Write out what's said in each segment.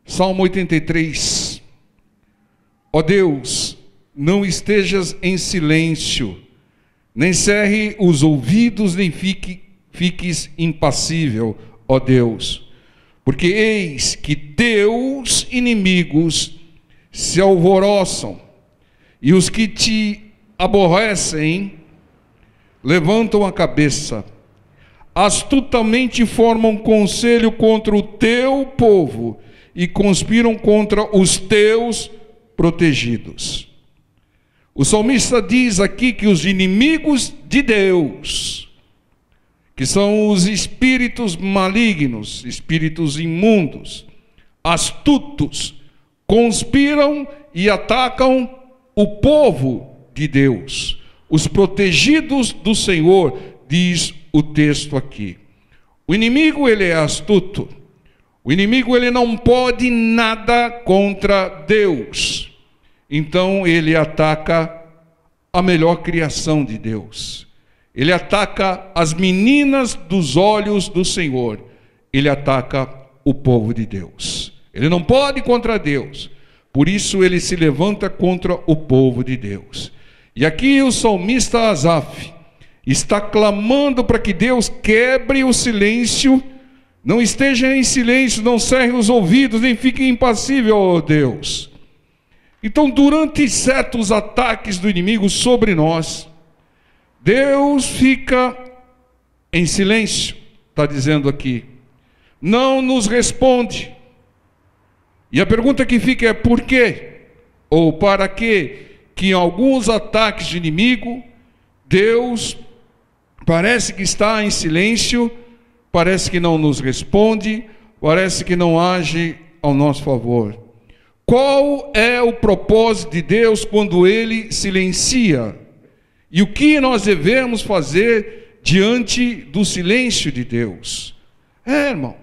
Salmo 83. Ó Deus, não estejas em silêncio, nem cerre os ouvidos, nem fiques impassível, ó Deus, porque eis que teus inimigos se alvoroçam, e os que te aborrecem levantam a cabeça, astutamente formam conselho contra o teu povo, e conspiram contra os teus protegidos. O salmista diz aqui que os inimigos de Deus, que são os espíritos malignos, espíritos imundos, astutos, conspiram e atacam o povo de Deus, os protegidos do Senhor, diz o texto aqui. O inimigo, ele é astuto. O inimigo, ele não pode nada contra Deus. Então ele ataca a melhor criação de Deus. Ele ataca as meninas dos olhos do Senhor. Ele ataca o povo de Deus. Ele não pode contra Deus. Por isso ele se levanta contra o povo de Deus. E aqui o salmista Asaf está clamando para que Deus quebre o silêncio. Não esteja em silêncio, não cerre os ouvidos, nem fique impassível, ó Deus. Então, durante certos ataques do inimigo sobre nós, Deus fica em silêncio, está dizendo aqui. Não nos responde. E a pergunta que fica é por quê? Ou para quê? Que em alguns ataques de inimigo, Deus parece que está em silêncio, parece que não nos responde, parece que não age ao nosso favor. Qual é o propósito de Deus quando Ele silencia? E o que nós devemos fazer diante do silêncio de Deus? Irmão,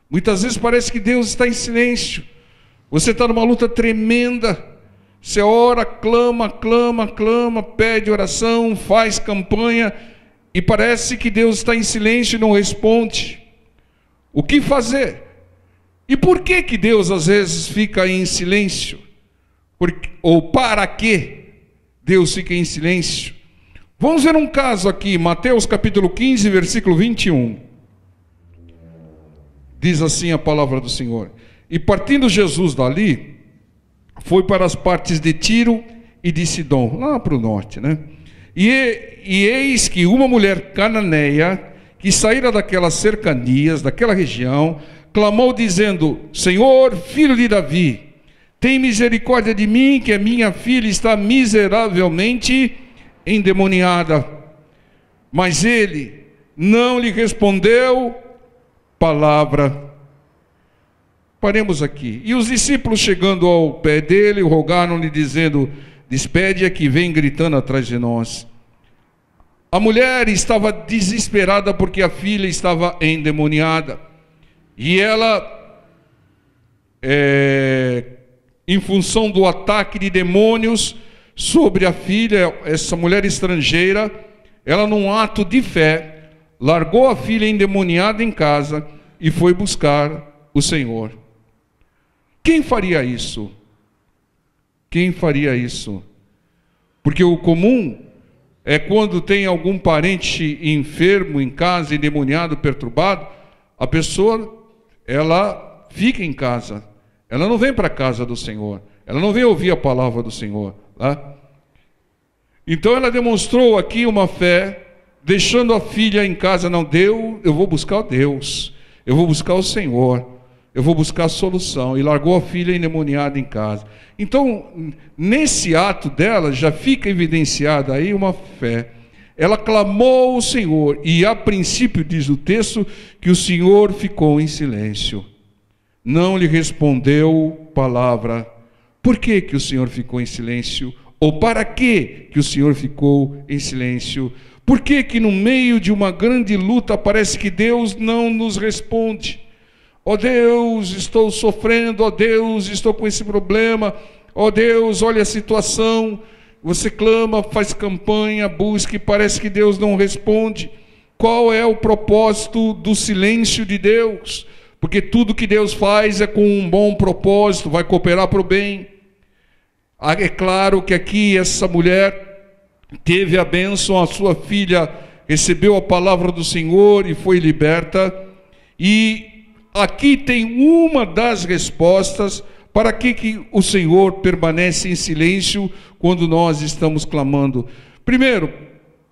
muitas vezes parece que Deus está em silêncio. Você está numa luta tremenda. Você ora, clama, pede oração, faz campanha, e parece que Deus está em silêncio e não responde. O que fazer? E por que que Deus às vezes fica em silêncio? Ou para que Deus fica em silêncio? Vamos ver um caso aqui, Mateus capítulo 15, versículo 21. Diz assim a palavra do Senhor: E partindo Jesus dali, foi para as partes de Tiro e de Sidom, lá para o norte, né? E eis que uma mulher cananeia, que saíra daquelas cercanias, daquela região, clamou dizendo: Senhor, filho de Davi, tem misericórdia de mim, que a minha filha está miseravelmente endemoniada. Mas ele não lhe respondeu palavra. Paremos aqui. E os discípulos, chegando ao pé dele, rogaram-lhe, dizendo: despede-a, que vem gritando atrás de nós. A mulher estava desesperada porque a filha estava endemoniada. E ela, em função do ataque de demônios sobre a filha, essa mulher estrangeira, ela, num ato de fé, largou a filha endemoniada em casa e foi buscar o Senhor. Quem faria isso? Quem faria isso? Porque o comum é quando tem algum parente enfermo em casa, endemoniado, perturbado, a pessoa, ela fica em casa. Ela não vem para a casa do Senhor. Ela não vem ouvir a palavra do Senhor. Tá? Então ela demonstrou aqui uma fé, deixando a filha em casa. Não, eu vou buscar Deus. Eu vou buscar o Senhor. Eu vou buscar a solução. E largou a filha endemoniada em casa. Então, nesse ato dela, já fica evidenciada aí uma fé. Ela clamou ao Senhor. E a princípio, diz o texto, que o Senhor ficou em silêncio. Não lhe respondeu palavra. Por que que o Senhor ficou em silêncio? Ou para que que o Senhor ficou em silêncio? Por que que no meio de uma grande luta parece que Deus não nos responde? Ó Deus, estou sofrendo, ó Deus, estou com esse problema, ó Deus, olha a situação. Você clama, faz campanha, busca, e parece que Deus não responde. Qual é o propósito do silêncio de Deus? porque tudo que Deus faz é com um bom propósito, vai cooperar para o bem. É claro que aqui essa mulher teve a bênção, a sua filha recebeu a palavra do Senhor e foi liberta. E aqui tem uma das respostas para que o Senhor permanece em silêncio quando nós estamos clamando. Primeiro,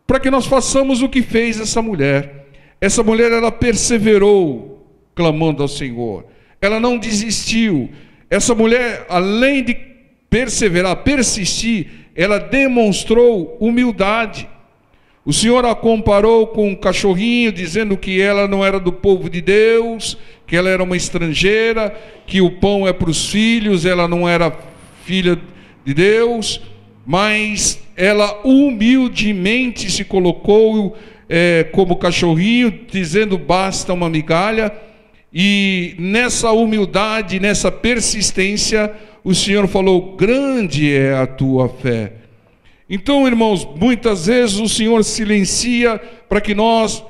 para que nós façamos o que fez essa mulher. Essa mulher, ela perseverou clamando ao Senhor. Ela não desistiu. Essa mulher, além de perseverar, persistir, ela demonstrou humildade. O Senhor a comparou com um cachorrinho, dizendo que ela não era do povo de Deus, que ela era uma estrangeira, que o pão é para os filhos, ela não era filha de Deus, mas ela humildemente se colocou como cachorrinho, dizendo basta uma migalha. E nessa humildade, nessa persistência, o Senhor falou, grande é a tua fé. Então, irmãos, muitas vezes o Senhor silencia para que nós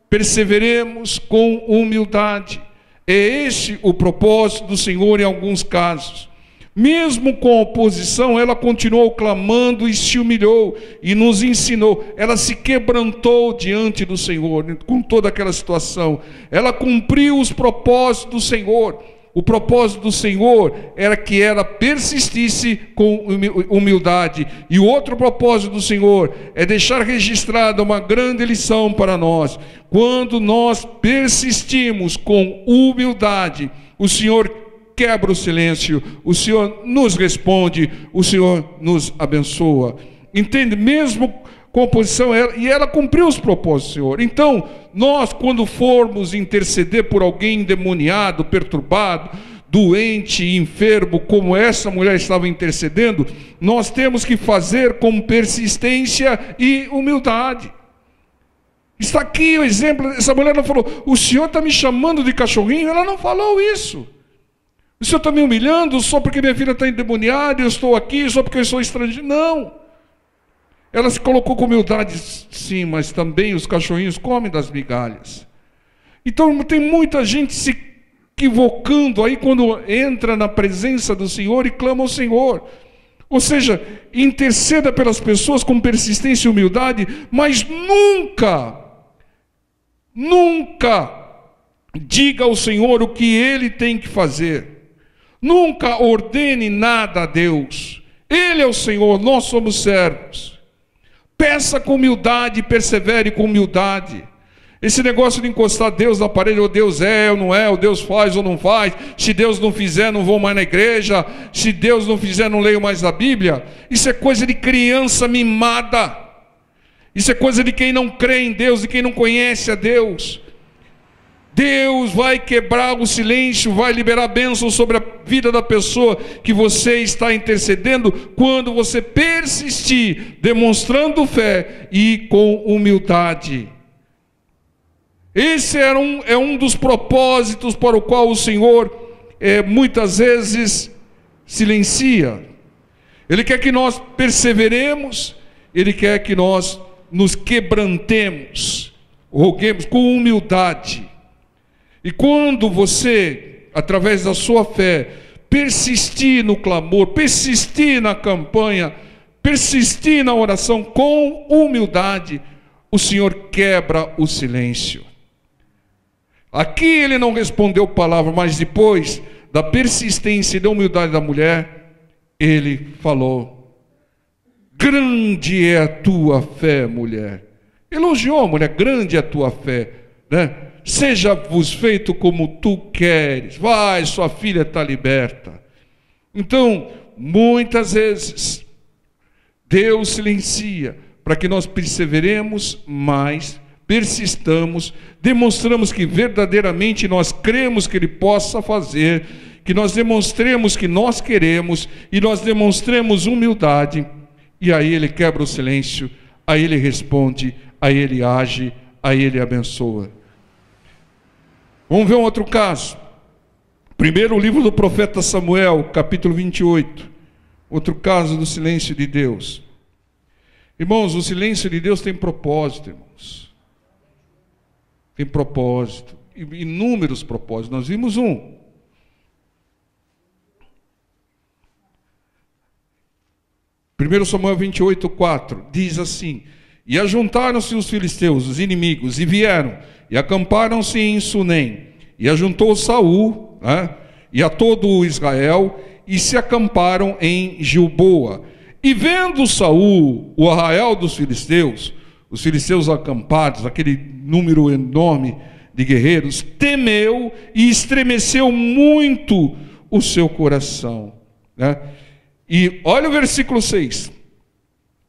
perseveremos com humildade. É este o propósito do Senhor em alguns casos. Mesmo com oposição, ela continuou clamando e se humilhou e nos ensinou. Ela se quebrantou diante do Senhor com toda aquela situação. Ela cumpriu os propósitos do Senhor. O propósito do Senhor era que ela persistisse com humildade. E o outro propósito do Senhor é deixar registrada uma grande lição para nós. Quando nós persistimos com humildade, o Senhor quebra o silêncio, o Senhor nos responde, o Senhor nos abençoa. Entende? Mesmo com oposição, e ela cumpriu os propósitos do Senhor. Então, nós, quando formos interceder por alguém endemoniado, perturbado, doente, enfermo, como essa mulher estava intercedendo, nós temos que fazer com persistência e humildade. Está aqui o exemplo. Essa mulher não falou, o Senhor está me chamando de cachorrinho. Ela não falou isso. O Senhor está me humilhando só porque minha filha está endemoniada, eu estou aqui só porque eu sou estrangeiro. Não. Ela se colocou com humildade, sim, mas também os cachorrinhos comem das migalhas. Então tem muita gente se equivocando aí quando entra na presença do Senhor e clama ao Senhor. Ou seja, interceda pelas pessoas com persistência e humildade, mas nunca diga ao Senhor o que Ele tem que fazer. Nunca ordene nada a Deus. Ele é o Senhor, nós somos servos. Peça com humildade, persevere com humildade. Esse negócio de encostar Deus na parede, ou Deus é ou não é, ou Deus faz ou não faz, se Deus não fizer, não vou mais na igreja, se Deus não fizer, não leio mais a Bíblia, isso é coisa de criança mimada. Isso é coisa de quem não crê em Deus e quem não conhece a Deus. Deus vai quebrar o silêncio, vai liberar bênção sobre a vida da pessoa que você está intercedendo, quando você persistir, demonstrando fé e com humildade. Esse é um dos propósitos para o qual o Senhor muitas vezes silencia. Ele quer que nós perseveremos, Ele quer que nós nos quebrantemos, roguemos com humildade. E quando você, através da sua fé, persistir no clamor, persistir na campanha, persistir na oração com humildade, o Senhor quebra o silêncio. Aqui ele não respondeu palavra, mas depois da persistência e da humildade da mulher, ele falou, grande é a tua fé, mulher. Elogiou a mulher, grande é a tua fé, né? Seja-vos feito como tu queres. Vai, sua filha está liberta. Então, muitas vezes, Deus silencia para que nós perseveremos mais, persistamos, demonstramos que verdadeiramente nós cremos que Ele possa fazer, que nós demonstremos que nós queremos e nós demonstremos humildade. E aí Ele quebra o silêncio, aí Ele responde, aí Ele age, aí Ele abençoa. Vamos ver um outro caso. Primeiro, o livro do profeta Samuel, capítulo 28. Outro caso do silêncio de Deus. Irmãos, o silêncio de Deus tem propósito, irmãos. Tem propósito. inúmeros propósitos, nós vimos um. 1 Samuel 28:4 diz assim: e ajuntaram-se os filisteus, os inimigos, e vieram, e acamparam-se em Sunem, e ajuntou Saul, e a todo Israel, e se acamparam em Gilboa. E vendo Saul o arraial dos filisteus, os filisteus acampados, aquele número enorme de guerreiros, temeu e estremeceu muito o seu coração. E olha o versículo 6.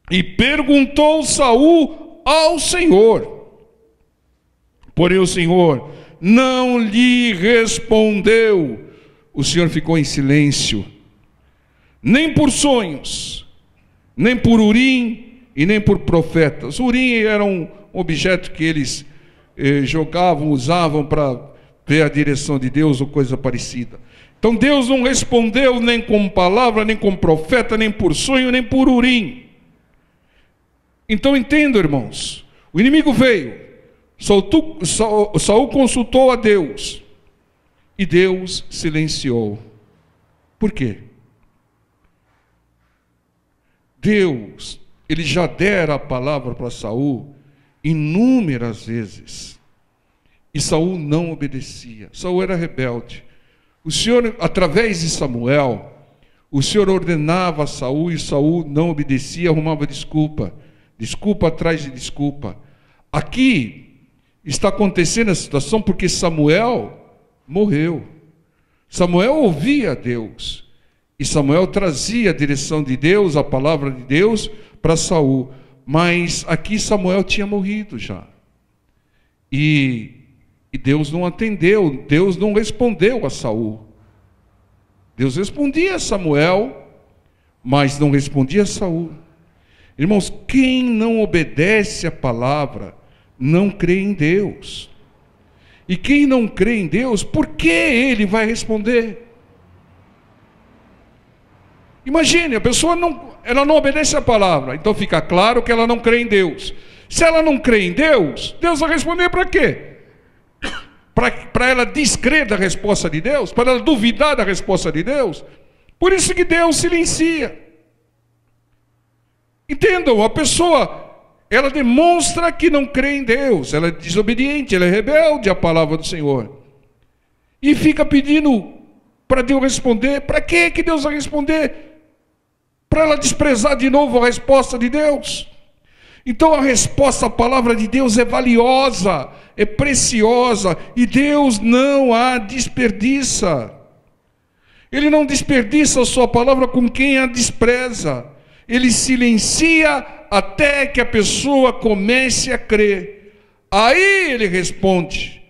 E perguntou Saul ao Senhor, porém o Senhor não lhe respondeu. O Senhor ficou em silêncio, nem por sonhos, nem por Urim e nem por profetas. Urim era um objeto que eles jogavam, usavam para ver a direção de Deus ou coisa parecida. Então Deus não respondeu nem com palavra, nem com profeta, nem por sonho, nem por Urim. Então entendam, irmãos, o inimigo veio, Saul consultou a Deus, e Deus silenciou. Por quê? Deus, ele já dera a palavra para Saul inúmeras vezes, e Saul não obedecia. Saul era rebelde. O Senhor, através de Samuel, o Senhor ordenava a Saul, e Saul não obedecia, arrumava desculpa atrás de desculpa. Aqui está acontecendo a situação porque Samuel morreu. Samuel ouvia a Deus, e Samuel trazia a direção de Deus, a palavra de Deus para Saul. Mas aqui Samuel tinha morrido já. E Deus não atendeu, Deus não respondeu a Saul. Deus respondia a Samuel, mas não respondia a Saul. Irmãos, quem não obedece a palavra não crê em Deus. E quem não crê em Deus, por que ele vai responder? Imagine, a pessoa ela não obedece a palavra, então fica claro que ela não crê em Deus. Se ela não crê em Deus, Deus vai responder para quê? Para ela descrer da resposta de Deus? Para ela duvidar da resposta de Deus? Por isso que Deus silencia. Entendam, a pessoa, ela demonstra que não crê em Deus, ela é desobediente, ela é rebelde à palavra do Senhor. E fica pedindo para Deus responder. Para que Deus vai responder? Para ela desprezar de novo a resposta de Deus? Então a resposta à palavra de Deus é valiosa, é preciosa, e Deus não a desperdiça. Ele não desperdiça a sua palavra com quem a despreza. Ele silencia até que a pessoa comece a crer. Aí ele responde,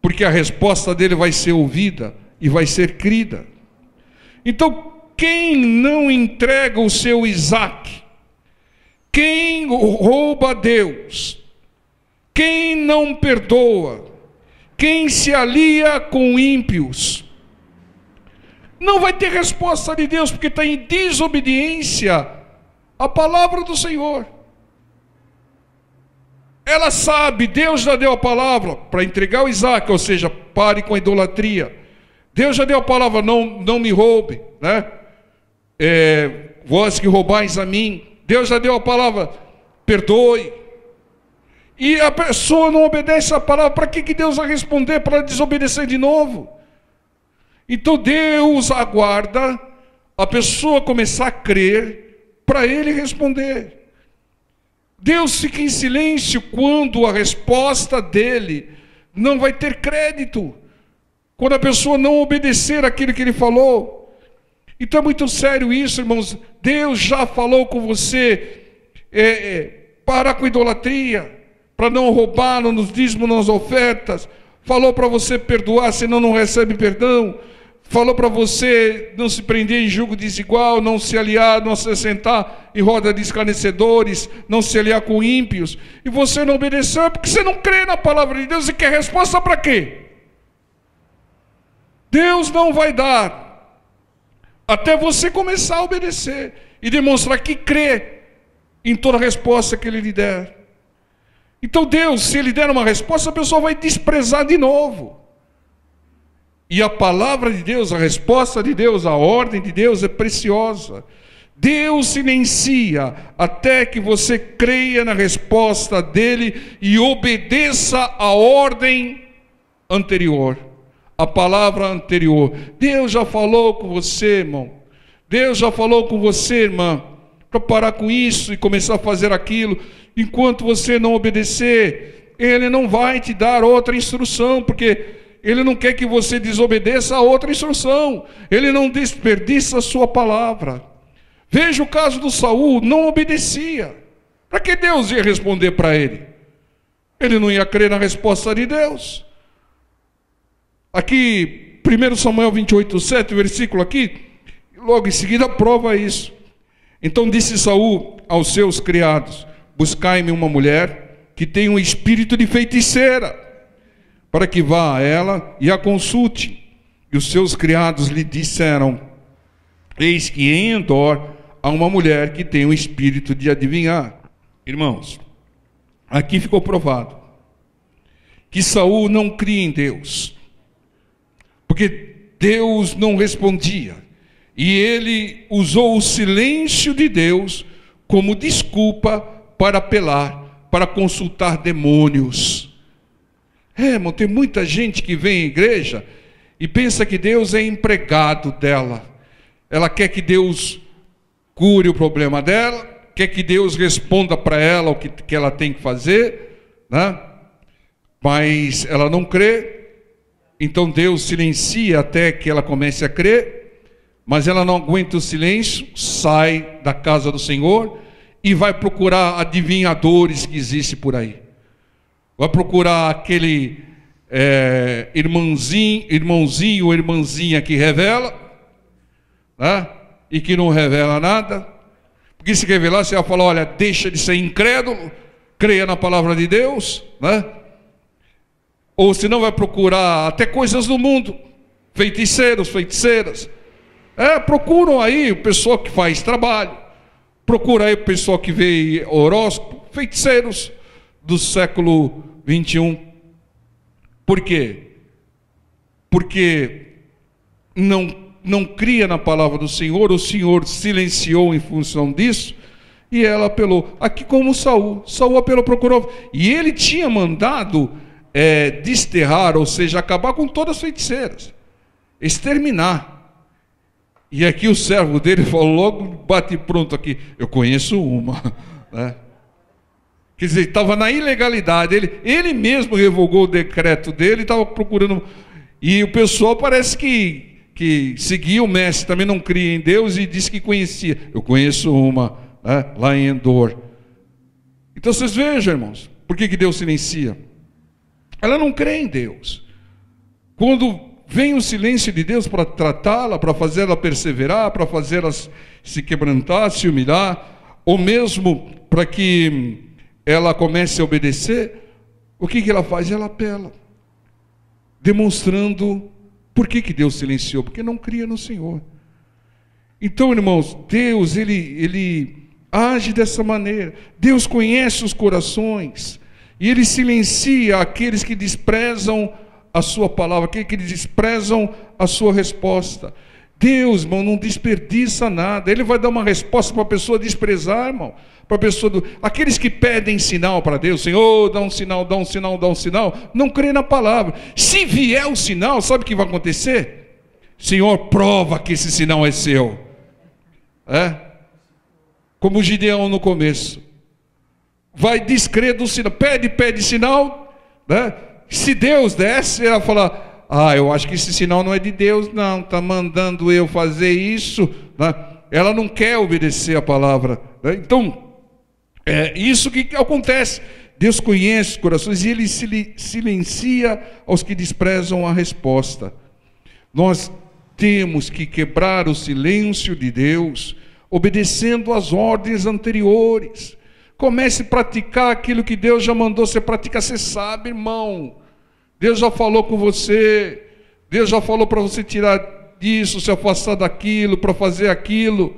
porque a resposta dele vai ser ouvida e vai ser crida. Então, quem não entrega o seu Isaque, quem rouba a Deus, quem não perdoa, quem se alia com ímpios, não vai ter resposta de Deus, porque está em desobediência à palavra do Senhor. Ela sabe, Deus já deu a palavra para entregar o Isaque, ou seja, pare com a idolatria. Deus já deu a palavra, não me roube, né? Vós que roubais a mim. Deus já deu a palavra, perdoe. E a pessoa não obedece a palavra, para que Deus vai responder? Para desobedecer de novo? Então Deus aguarda a pessoa começar a crer, para ele responder. Deus fica em silêncio quando a resposta dele não vai ter crédito, quando a pessoa não obedecer aquilo que ele falou. Então é muito sério isso, irmãos. Deus já falou com você, parar com a idolatria, para não roubar nos dízimos, nas ofertas. Falou para você perdoar, senão não recebe perdão. Falou para você não se prender em julgo desigual, não se aliar, não se assentar em roda de escarnecedores, não se aliar com ímpios. E você não obedeceu, porque você não crê na palavra de Deus. E quer resposta para quê? Deus não vai dar até você começar a obedecer e demonstrar que crê em toda a resposta que Ele lhe der. Então Deus, se Ele der uma resposta, a pessoa vai desprezar de novo. E a palavra de Deus, a resposta de Deus, a ordem de Deus é preciosa. Deus silencia até que você creia na resposta dele e obedeça a ordem anterior, a palavra anterior. Deus já falou com você, irmão. Deus já falou com você, irmã, para parar com isso e começar a fazer aquilo. Enquanto você não obedecer, Ele não vai te dar outra instrução, porque Ele não quer que você desobedeça a outra instrução. Ele não desperdiça a sua palavra. Veja o caso do Saul, não obedecia. Para que Deus ia responder para ele? Ele não ia crer na resposta de Deus. Aqui, 1 Samuel 28:7, versículo aqui, logo em seguida prova isso. Então disse Saul aos seus criados: buscai-me uma mulher que tenha um espírito de feiticeira, para que vá a ela e a consulte. E os seus criados lhe disseram: eis que em Endor há uma mulher que tem um espírito de adivinhar. Irmãos, aqui ficou provado que Saul não cria em Deus, porque Deus não respondia, e ele usou o silêncio de Deus como desculpa para apelar, para consultar demônios. Irmão, tem muita gente que vem à igreja e pensa que Deus é empregado dela. Ela quer que Deus cure o problema dela, quer que Deus responda para ela o que ela tem que fazer, né? Mas ela não crê. Então Deus silencia até que ela comece a crer, mas ela não aguenta o silêncio, sai da casa do Senhor e vai procurar adivinhadores que existem por aí. Vai procurar aquele irmãozinho ou irmãzinha que revela, né? E que não revela nada. Porque se revelar, você vai falar: olha, deixa de ser incrédulo, creia na palavra de Deus, né? Ou senão vai procurar até coisas do mundo, feiticeiros, feiticeiras. Procuram aí o pessoal que faz trabalho, procura aí o pessoal que vê horóscopo, feiticeiros do século 21. Por quê? Porque não cria na palavra do Senhor. O Senhor silenciou em função disso, e ela apelou. Aqui como Saul apelou, procurou, e ele tinha mandado desterrar, ou seja, acabar com todas as feiticeiras, exterminar. E aqui o servo dele falou, logo bate pronto aqui: eu conheço uma, né? Quer dizer, estava na ilegalidade. Ele mesmo revogou o decreto dele, estava procurando. E o pessoal parece que seguia o mestre, também não cria em Deus, e disse que conhecia. Eu conheço uma, né, lá em Endor. Então vocês vejam, irmãos, por que Deus silencia? Ela não crê em Deus. Quando vem o silêncio de Deus para tratá-la, para fazê-la perseverar, para fazê-la se quebrantar, se humilhar, ou mesmo para que ela comece a obedecer, o que ela faz? Ela apela, demonstrando por que Deus silenciou, porque não cria no Senhor. Então, irmãos, Deus, ele age dessa maneira. Deus conhece os corações, e Ele silencia aqueles que desprezam a sua palavra, aqueles que desprezam a sua resposta. Deus, irmão, não desperdiça nada. Ele vai dar uma resposta para a pessoa desprezar, irmão. Para a pessoa aqueles que pedem sinal para Deus: Senhor, dá um sinal, dá um sinal, dá um sinal. Não crê na palavra. Se vier o sinal, sabe o que vai acontecer? Senhor, prova que esse sinal é seu. Como Gideão no começo. Vai descrer do sinal. Pede sinal, né? Se Deus desse, ela fala: eu acho que esse sinal não é de Deus, não. Está mandando eu fazer isso, né? Ela não quer obedecer a palavra, né? Então, é isso que acontece. Deus conhece os corações e Ele silencia aos que desprezam a resposta. Nós temos que quebrar o silêncio de Deus, obedecendo às ordens anteriores. Comece a praticar aquilo que Deus já mandou você praticar. Você sabe, irmão, Deus já falou com você, Deus já falou para você tirar disso, se afastar daquilo, para fazer aquilo.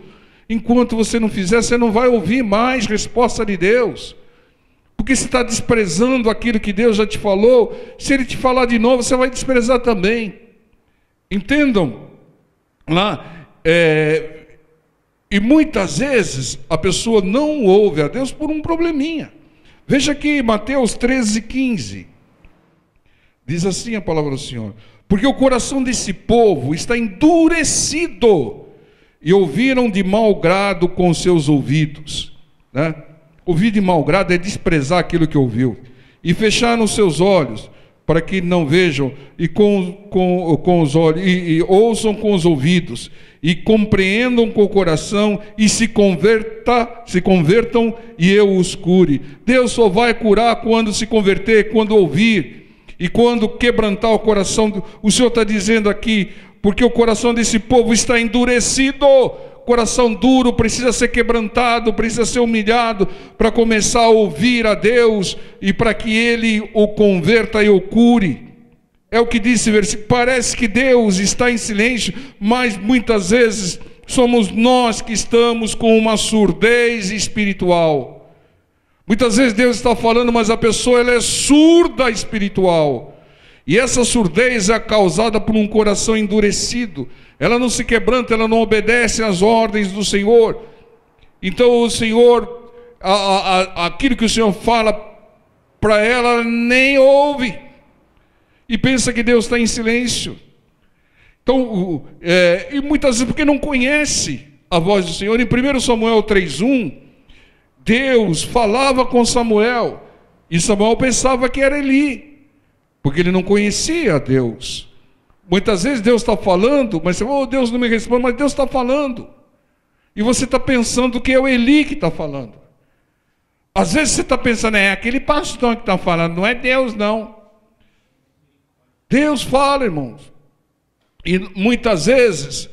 Enquanto você não fizer, você não vai ouvir mais resposta de Deus. Porque você está desprezando aquilo que Deus já te falou. Se Ele te falar de novo, você vai desprezar também. Entendam? Lá, e muitas vezes a pessoa não ouve a Deus por um probleminha. Veja aqui Mateus 13:15. Diz assim a palavra do Senhor: porque o coração desse povo está endurecido, e ouviram de mau grado com seus ouvidos. Né? Ouvir de mau grado é desprezar aquilo que ouviu. E fecharam seus olhos, para que não vejam, e com os olhos, e ouçam com os ouvidos, e compreendam com o coração, e se convertam, e eu os cure. Deus só vai curar quando se converter, quando ouvir. E quando quebrantar o coração, o Senhor está dizendo aqui, porque o coração desse povo está endurecido. Coração duro precisa ser quebrantado, precisa ser humilhado, para começar a ouvir a Deus, e para que Ele o converta e o cure. É o que disse o versículo. Parece que Deus está em silêncio, mas muitas vezes somos nós que estamos com uma surdez espiritual. Muitas vezes Deus está falando, mas a pessoa ela é surda espiritual. E essa surdez é causada por um coração endurecido. Ela não se quebranta, ela não obedece às ordens do Senhor. Então o Senhor, aquilo que o Senhor fala para ela, nem ouve. E pensa que Deus está em silêncio. Então, e muitas vezes porque não conhece a voz do Senhor. Em 1 Samuel 3:1, Deus falava com Samuel, e Samuel pensava que era Eli, porque ele não conhecia a Deus. Muitas vezes Deus está falando, mas você, Deus não me responde, mas Deus está falando. E você está pensando que é o Eli que está falando. Às vezes você está pensando, é aquele pastor que está falando, não é Deus não. Deus fala, irmãos. E muitas vezes,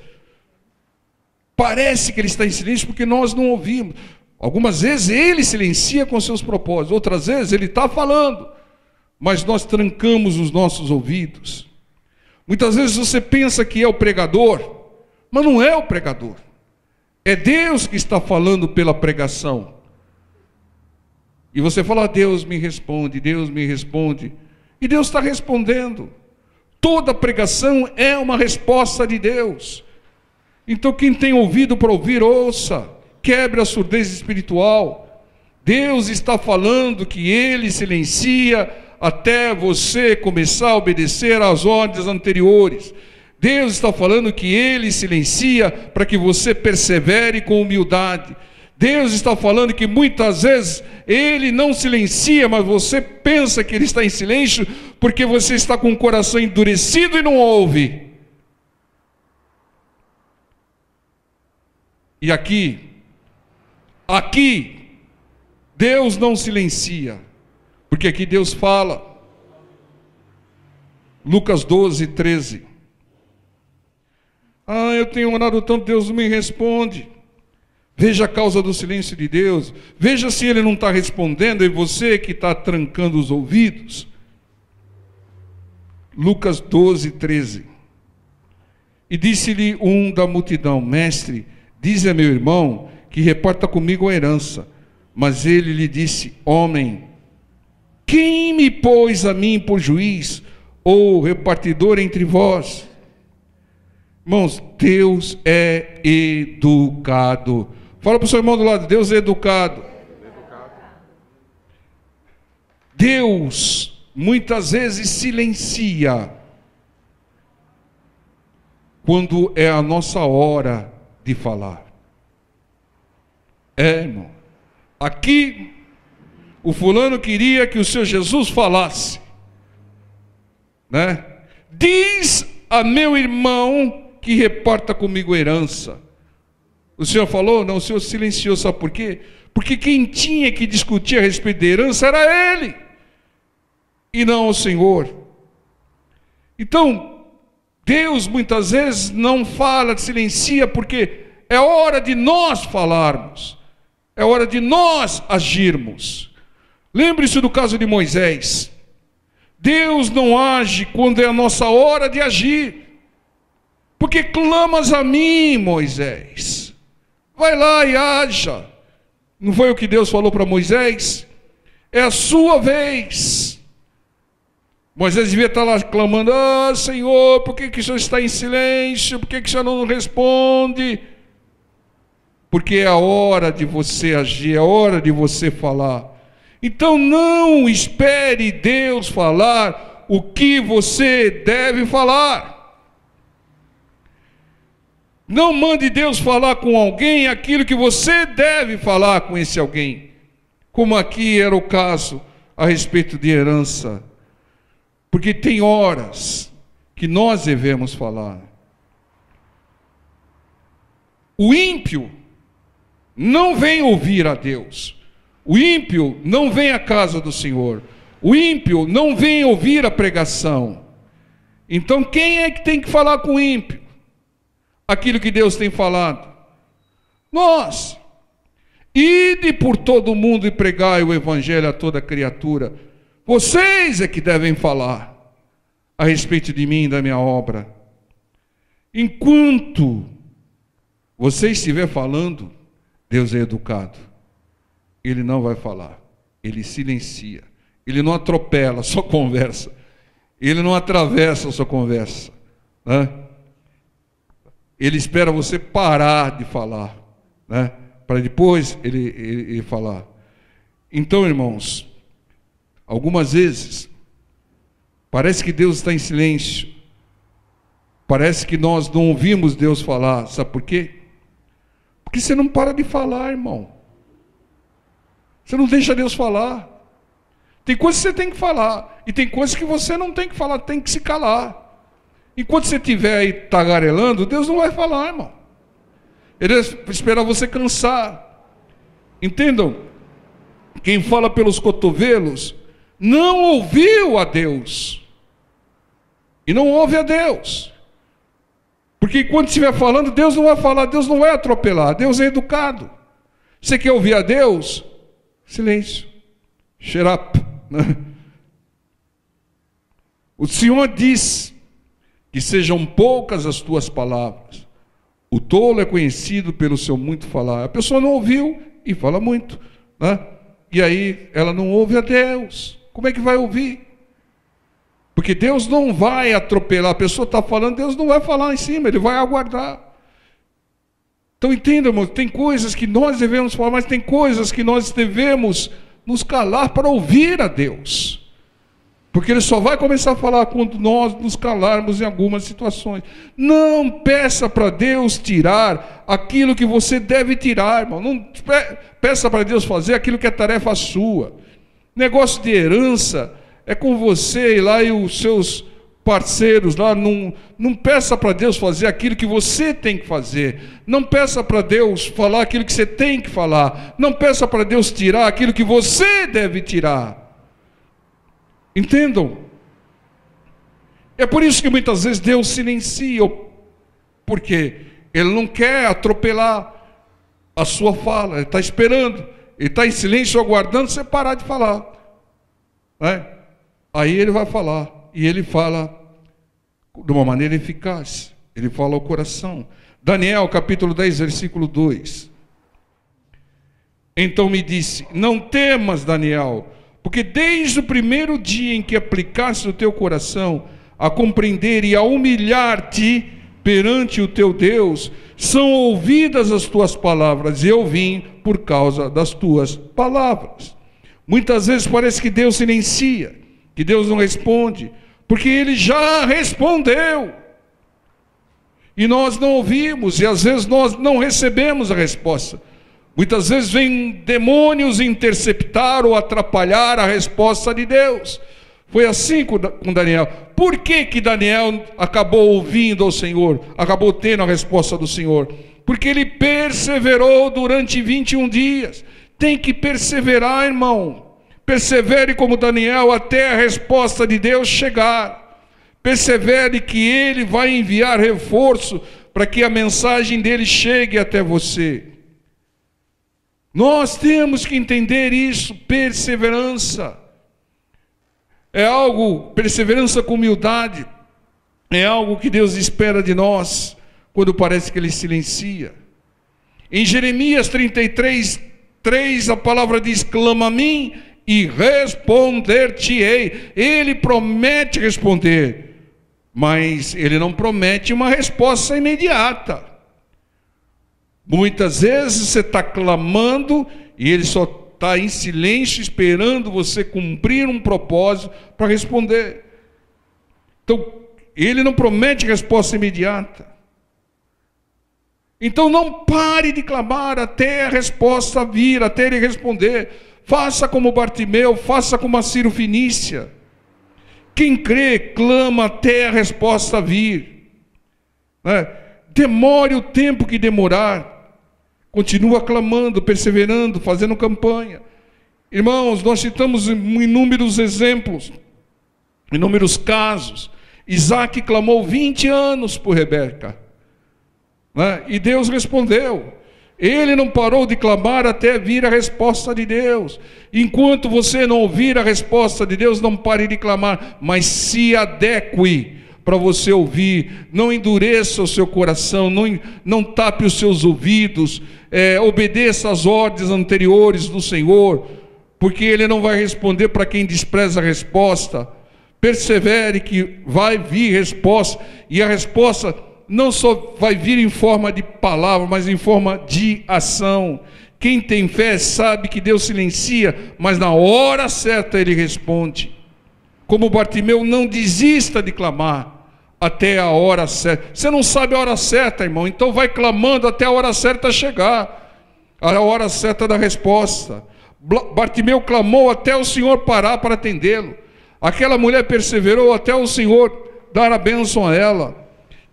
parece que Ele está em silêncio porque nós não ouvimos. Algumas vezes Ele silencia com seus propósitos, outras vezes Ele está falando, mas nós trancamos os nossos ouvidos. Muitas vezes você pensa que é o pregador, mas não é o pregador. É Deus que está falando pela pregação. E você fala, Deus me responde, Deus me responde. E Deus está respondendo. Toda pregação é uma resposta de Deus. Então quem tem ouvido para ouvir, ouça. Quebre a surdez espiritual. Deus está falando que Ele silencia até você começar a obedecer às ordens anteriores. Deus está falando que Ele silencia para que você persevere com humildade. Deus está falando que muitas vezes Ele não silencia, mas você pensa que Ele está em silêncio porque você está com o coração endurecido e não ouve. E aqui, Deus não silencia, porque aqui Deus fala. Lucas 12:13. Eu tenho orado tanto, Deus não me responde. Veja a causa do silêncio de Deus. Veja se Ele não está respondendo, e você que está trancando os ouvidos. Lucas 12:13. E disse-lhe um da multidão, mestre, dize a meu irmão que reparta comigo a herança. Mas ele lhe disse, homem, quem me pôs a mim por juiz ou repartidor entre vós? Irmãos, Deus é educado. Fala para o seu irmão do lado, Deus é educado. Deus muitas vezes silencia quando é a nossa hora de falar. Irmão, aqui o fulano queria que o seu Jesus falasse, né? Diz a meu irmão que reparta comigo a herança. O Senhor falou? Não, o Senhor silenciou, sabe por quê? Porque quem tinha que discutir a respeito da herança era Ele, e não o Senhor. Então, Deus muitas vezes não fala, silencia, porque é hora de nós falarmos, é hora de nós agirmos. Lembre-se do caso de Moisés. Deus não age quando é a nossa hora de agir. Porque clamas a mim, Moisés. Vai lá e haja. Não foi o que Deus falou para Moisés? É a sua vez. Moisés devia estar lá clamando: ah, Senhor, por que o Senhor está em silêncio? Por que o Senhor não responde? Porque é a hora de você agir, é a hora de você falar. Então não espere Deus falar o que você deve falar. Não mande Deus falar com alguém aquilo que você deve falar com esse alguém. Como aqui era o caso a respeito de herança. Porque tem horas que nós devemos falar. O ímpio não vem ouvir a Deus. O ímpio não vem à casa do Senhor. O ímpio não vem ouvir a pregação. Então quem é que tem que falar com o ímpio aquilo que Deus tem falado? Nós. Ide por todo o mundo e pregai o evangelho a toda criatura. Vocês é que devem falar a respeito de mim e da minha obra. Enquanto você estiver falando, Deus é educado. Ele não vai falar. Ele silencia. Ele não atropela a sua conversa. Ele não atravessa a sua conversa, né? Ele espera você parar de falar, né? Para depois ele falar. Então, irmãos, algumas vezes parece que Deus está em silêncio. Parece que nós não ouvimos Deus falar. Sabe por quê? Porque você não para de falar, irmão. Você não deixa Deus falar. Tem coisas que você tem que falar. E tem coisas que você não tem que falar, tem que se calar. Enquanto você estiver aí tagarelando, Deus não vai falar, irmão. Ele vai esperar você cansar. Entendam? Quem fala pelos cotovelos não ouviu a Deus. E não ouve a Deus. Porque enquanto estiver falando, Deus não vai falar, Deus não vai atropelar. Deus é educado. Você quer ouvir a Deus? Silêncio. Shut up. O Senhor diz que sejam poucas as tuas palavras. O tolo é conhecido pelo seu muito falar. A pessoa não ouviu e fala muito, né? E aí ela não ouve a Deus. Como é que vai ouvir? Porque Deus não vai atropelar. A pessoa está falando, Deus não vai falar em cima, Ele vai aguardar. Então entenda, irmão, tem coisas que nós devemos falar, mas tem coisas que nós devemos nos calar para ouvir a Deus. Porque Ele só vai começar a falar quando nós nos calarmos em algumas situações. Não peça para Deus tirar aquilo que você deve tirar, irmão. Não peça para Deus fazer aquilo que é tarefa sua. Negócio de herança é com você e lá e os seus parceiros lá. Não peça para Deus fazer aquilo que você tem que fazer. Não peça para Deus falar aquilo que você tem que falar. Não peça para Deus tirar aquilo que você deve tirar. Entendam? É por isso que muitas vezes Deus silencia, porque Ele não quer atropelar a sua fala. Ele está esperando, Ele está em silêncio aguardando você parar de falar, né? Aí Ele vai falar, e Ele fala de uma maneira eficaz. Ele fala ao coração. Daniel capítulo 10 versículo 2. Então me disse: não temas, Daniel, porque desde o primeiro dia em que aplicaste o teu coração a compreender e a humilhar-te perante o teu Deus, são ouvidas as tuas palavras, e eu vim por causa das tuas palavras. Muitas vezes parece que Deus silencia, que Deus não responde, porque Ele já respondeu. E nós não ouvimos, e às vezes nós não recebemos a resposta. Muitas vezes vêm demônios interceptar ou atrapalhar a resposta de Deus. Foi assim com Daniel. Por que que Daniel acabou ouvindo ao Senhor? Acabou tendo a resposta do Senhor? Porque ele perseverou durante 21 dias. Tem que perseverar, irmão. Persevere como Daniel até a resposta de Deus chegar. Persevere que Ele vai enviar reforço para que a mensagem dele chegue até você. Nós temos que entender isso, perseverança. É algo, perseverança com humildade, é algo que Deus espera de nós, quando parece que Ele silencia. Em Jeremias 33, 3, a palavra diz: clama a mim, e responder-te-ei. Ele promete responder, mas ele não promete uma resposta imediata. Muitas vezes você está clamando e ele só está em silêncio esperando você cumprir um propósito para responder. Então, ele não promete resposta imediata. Então não pare de clamar até a resposta vir, até ele responder. Faça como Bartimeu, faça como a Ciro Fenícia. Quem crê, clama até a resposta vir. Demore o tempo que demorar. Continua clamando, perseverando, fazendo campanha. Irmãos, nós citamos inúmeros exemplos, inúmeros casos. Isaac clamou 20 anos por Rebeca. E Deus respondeu. Ele não parou de clamar até vir a resposta de Deus. Enquanto você não ouvir a resposta de Deus, não pare de clamar, mas se adeque para você ouvir. Não endureça o seu coração, não tape os seus ouvidos, obedeça às ordens anteriores do Senhor, porque Ele não vai responder para quem despreza a resposta. Persevere que vai vir resposta, e a resposta não só vai vir em forma de palavra, mas em forma de ação. Quem tem fé sabe que Deus silencia, mas na hora certa Ele responde. Como Bartimeu, não desista de clamar até a hora certa. Você não sabe a hora certa, irmão, então vai clamando até a hora certa chegar, a hora certa da resposta. Bartimeu clamou até o Senhor parar para atendê-lo. Aquela mulher perseverou até o Senhor dar a bênção a ela.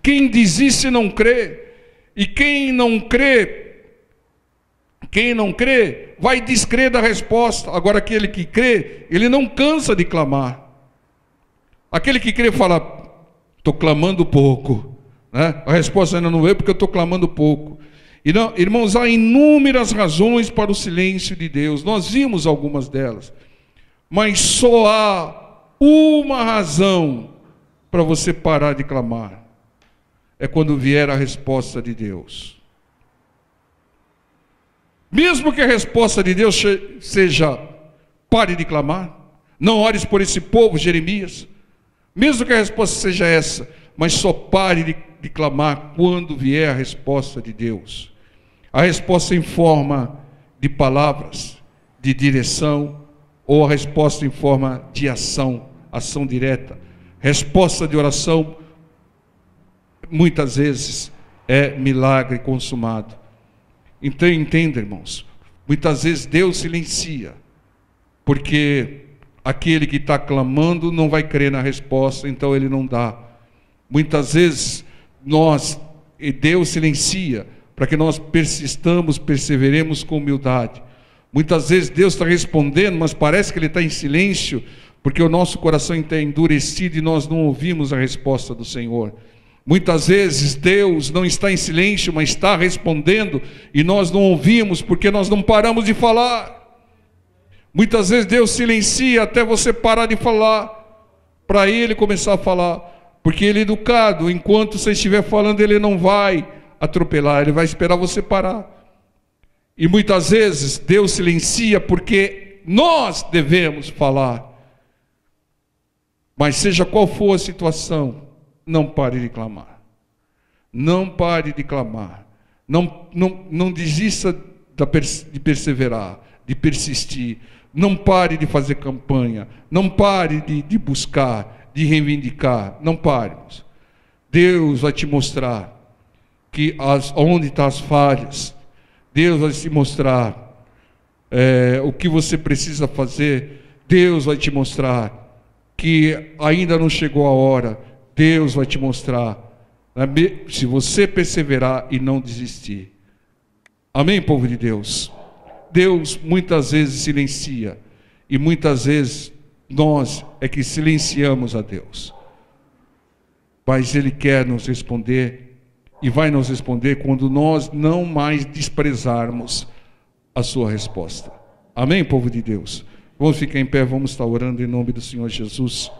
Quem desiste não crê, e quem não crê, vai descrer da resposta. Agora aquele que crê, ele não cansa de clamar. Aquele que crê fala, estou clamando pouco, a resposta ainda não veio porque eu estou clamando pouco. E não, irmãos, há inúmeras razões para o silêncio de Deus, nós vimos algumas delas, mas só há uma razão para você parar de clamar. É quando vier a resposta de Deus. Mesmo que a resposta de Deus seja, pare de clamar, não ores por esse povo, Jeremias. Mesmo que a resposta seja essa, mas só pare de clamar quando vier a resposta de Deus. A resposta em forma de palavras, de direção, ou a resposta em forma de ação direta. Resposta de oração, muitas vezes é milagre consumado. Então entenda, irmãos, muitas vezes Deus silencia, porque aquele que está clamando não vai crer na resposta, então ele não dá. Muitas vezes Deus silencia para que nós persistamos, perseveremos com humildade. Muitas vezes Deus está respondendo, mas parece que Ele está em silêncio, porque o nosso coração está endurecido e nós não ouvimos a resposta do Senhor. Muitas vezes Deus não está em silêncio, mas está respondendo e nós não ouvimos porque nós não paramos de falar. Muitas vezes Deus silencia até você parar de falar, para Ele começar a falar, porque Ele é educado. Enquanto você estiver falando, Ele não vai atropelar, Ele vai esperar você parar. E muitas vezes Deus silencia porque nós devemos falar. Mas seja qual for a situação, não pare de clamar. Não pare de clamar. Não desista de perseverar, de persistir. Não pare de fazer campanha. Não pare de buscar, de reivindicar. Não pare. Deus vai te mostrar onde estão as falhas. Deus vai te mostrar o que você precisa fazer. Deus vai te mostrar que ainda não chegou a hora. Deus vai te mostrar, se você perseverar e não desistir. Amém, povo de Deus? Deus muitas vezes silencia, e muitas vezes nós é que silenciamos a Deus. Mas Ele quer nos responder, e vai nos responder quando nós não mais desprezarmos a sua resposta. Amém, povo de Deus? Vamos ficar em pé, vamos estar orando em nome do Senhor Jesus.